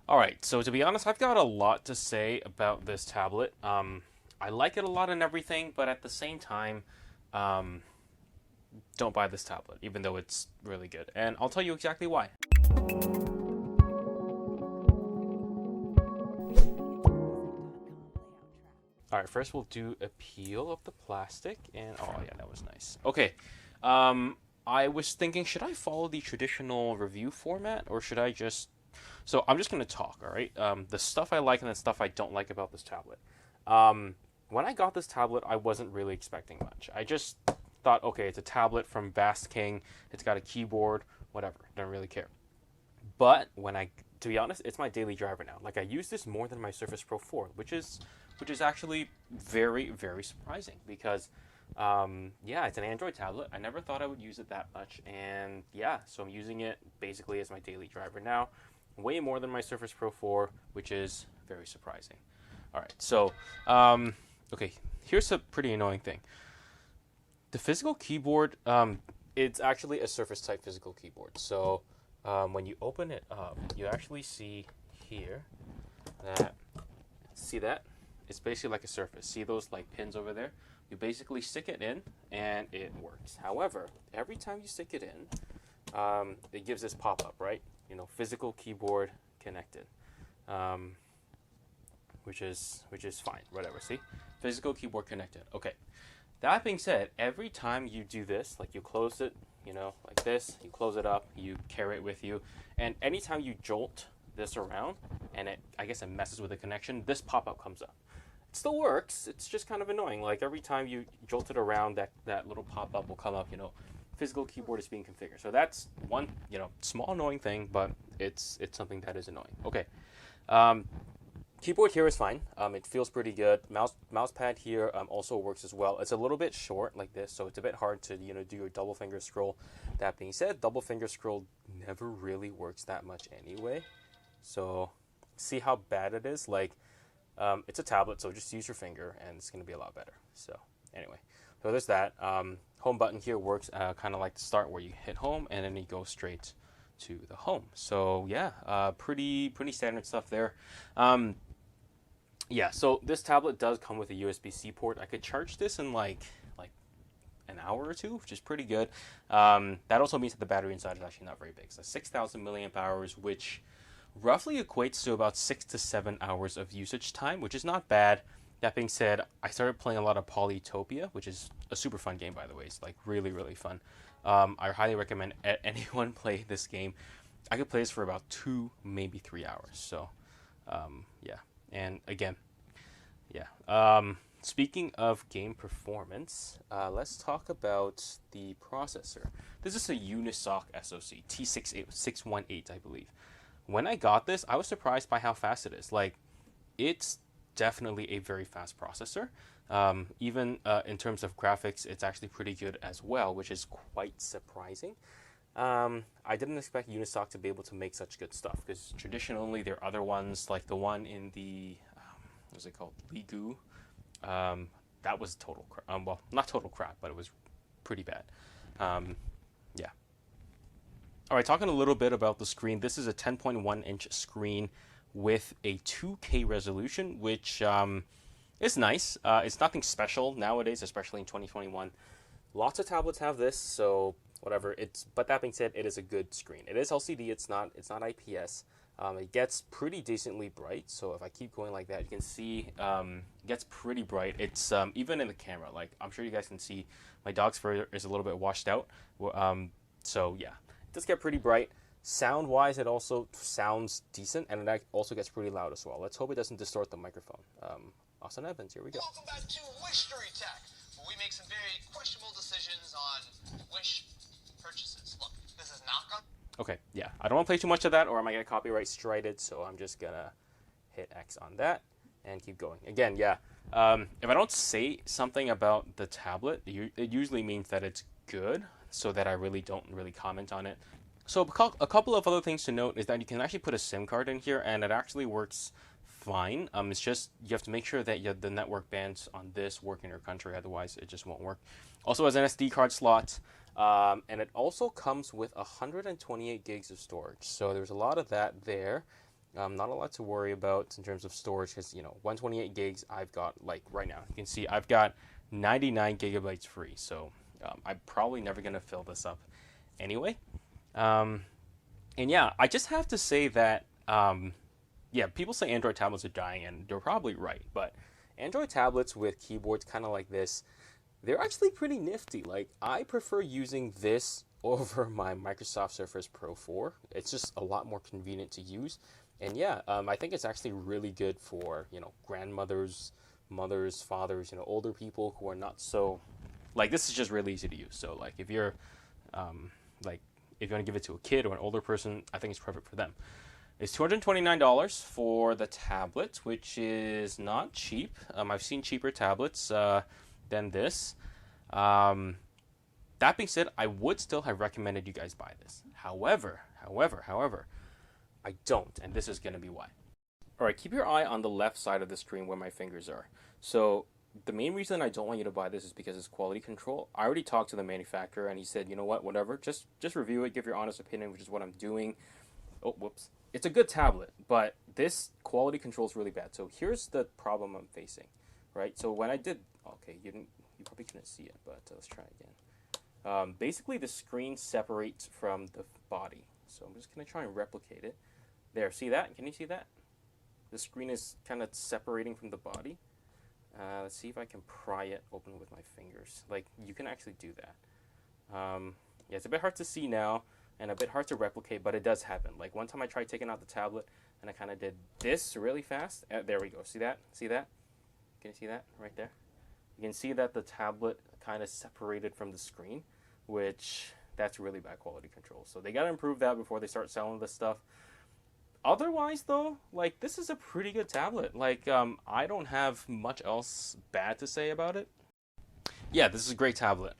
All right, so to be honest, I've got a lot to say about this tablet. I like it a lot and everything, but at the same time, um, don't buy this tablet, even though it's really good. And I'll tell you exactly why. All right, first we'll do a peel of the plastic, and oh yeah, that was nice. Okay, um, I was thinking, should I follow the traditional review format, or should I just So I'm just going to talk, all right? The stuff I like and the stuff I don't like about this tablet. Um, when I got this tablet, I wasn't really expecting much. I just thought, okay, it's a tablet from Vastking. It's got a keyboard, whatever. Don't really care. But to be honest, it's my daily driver now. Like I use this more than my Surface Pro 4, which is actually very, very surprising because, yeah, it's an Android tablet. I never thought I would use it that much, and yeah, so I'm using it basically as my daily driver now way more than my Surface Pro 4, which is very surprising. All right, so, okay, here's a pretty annoying thing. The physical keyboard, it's actually a Surface type physical keyboard. So when you open it up, you actually see here that, see that? It's basically like a Surface. See those like pins over there? You basically stick it in and it works. However, every time you stick it in, it gives this pop-up, right? You know, physical keyboard connected, which is fine. Whatever. See, physical keyboard connected. Okay. That being said, every time you do this, like you close it, you know, like this, you close it up, you carry it with you, and anytime you jolt this around, and I guess it messes with the connection, this pop-up comes up. It still works. It's just kind of annoying. Like every time you jolt it around, that little pop-up will come up. You know, physical keyboard is being configured. So that's one, small annoying thing, but it's something that is annoying. Okay. Keyboard here is fine. It feels pretty good. Mouse pad here also works as well. It's a little bit short like this, so it's a bit hard to do your double finger scroll. That being said, double finger scroll never really works that much anyway. So see how bad it is? Like it's a tablet, so just use your finger, and it's going to be a lot better. So anyway, so there's that. Home button here works kind of like the start, where you hit home and then you go straight to the home. So yeah, pretty standard stuff there. Yeah, so this tablet does come with a USB-C port. I could charge this in like an hour or two, which is pretty good. That also means that the battery inside is actually not very big. So 6,000 milliamp hours, which roughly equates to about 6 to 7 hours of usage time, which is not bad. That being said, I started playing a lot of Polytopia, which is a super fun game, by the way. It's like really, really fun. I highly recommend anyone play this game. I could play this for about 2, maybe 3 hours. So, yeah. And again, yeah. Speaking of game performance, let's talk about the processor. This is a Unisoc SoC T618, I believe. When I got this, I was surprised by how fast it is. Like, it's definitely a very fast processor. Even in terms of graphics, it's actually pretty good as well, which is quite surprising. I didn't expect Unisoc to be able to make such good stuff, because traditionally there are other ones, like the one in the, what's it called, Ligu. That was total crap. Well, not total crap, but it was pretty bad. Yeah. All right, talking a little bit about the screen. This is a 10.1-inch screen with a 2K resolution, which is nice. It's nothing special nowadays, especially in 2021. Lots of tablets have this, so whatever. But that being said, it is a good screen. It is LCD. It's not IPS. It gets pretty decently bright. So if I keep going like that, you can see it gets pretty bright. It's even in the camera. Like, I'm sure you guys can see, my dog's fur is a little bit washed out. So yeah, it does get pretty bright. Sound-wise, it also sounds decent, and it also gets pretty loud as well. Let's hope it doesn't distort the microphone. Austin Evans, here we go. Welcome back to Wish Tech, where we make some very questionable decisions on Wish purchases. Look, this is not going. Okay, yeah, I don't want to play too much of that, or I might get copyright strited, so I'm just gonna hit X on that and keep going. Again, yeah, if I don't say something about the tablet, it usually means that it's good, so that I don't really comment on it. So a couple of other things to note is that you can actually put a SIM card in here, and it actually works fine. It's just you have to make sure that the network bands on this work in your country, otherwise it just won't work. Also has an SD card slot, and it also comes with 128 gigs of storage. So there's a lot of that there. Not a lot to worry about in terms of storage because, 128 gigs I've got, like right now. You can see I've got 99 gigabytes free. So I'm probably never going to fill this up anyway. And yeah, I just have to say that, yeah, people say Android tablets are dying, and they're probably right. But Android tablets with keyboards kind of like this, they're actually pretty nifty. Like, I prefer using this over my Microsoft Surface Pro 4. It's just a lot more convenient to use. And yeah, I think it's actually really good for, grandmothers, mothers, fathers, older people who are not so, like, this is just really easy to use. So, like, if you're, like, if you want to give it to a kid or an older person, I think it's perfect for them. It's $229 for the tablet, which is not cheap. I've seen cheaper tablets than this. That being said, I would still have recommended you guys buy this. However, I don't, and this is going to be why. All right, keep your eye on the left side of the screen where my fingers are. So the main reason I don't want you to buy this is because it's quality control. I already talked to the manufacturer, and he said, you know what, whatever, just review it, give your honest opinion, which is what I'm doing. Oh, whoops. It's a good tablet, but this quality control is really bad. So here's the problem I'm facing, right? So when I did, okay, you probably couldn't see it, but let's try again. Basically, the screen separates from the body. So I'm just going to try and replicate it. There, see that? Can you see that? The screen is kind of separating from the body. Let's see if I can pry it open with my fingers. Like, you can actually do that. Yeah, it's a bit hard to see now and a bit hard to replicate, but it does happen. Like, one time I tried taking out the tablet, and I kind of did this really fast. There we go. See that? See that? Can you see that right there? You can see that the tablet kind of separated from the screen, which that's really bad quality control. So they got to improve that before they start selling this stuff. Otherwise, though, like, this is a pretty good tablet. Like, I don't have much else bad to say about it. Yeah, this is a great tablet.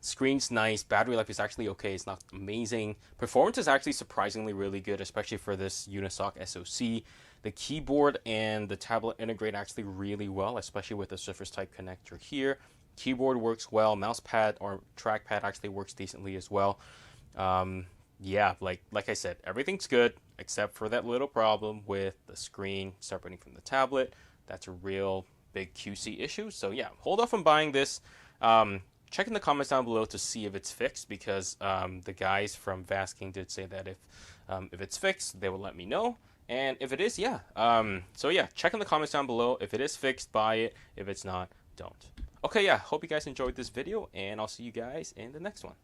Screen's nice. Battery life is actually okay. It's not amazing. Performance is actually surprisingly really good, especially for this Unisoc SoC. The keyboard and the tablet integrate actually really well, especially with the Surface Type connector here. Keyboard works well. Mousepad or trackpad actually works decently as well. Yeah, like I said, everything's good except for that little problem with the screen separating from the tablet. That's a real big QC issue. So yeah, hold off on buying this. Check in the comments down below to see if it's fixed, because the guys from Vastking did say that if it's fixed, they will let me know. And if it is, yeah. So yeah, check in the comments down below. If it is fixed, buy it. If it's not, don't. Okay, yeah, hope you guys enjoyed this video, and I'll see you guys in the next one.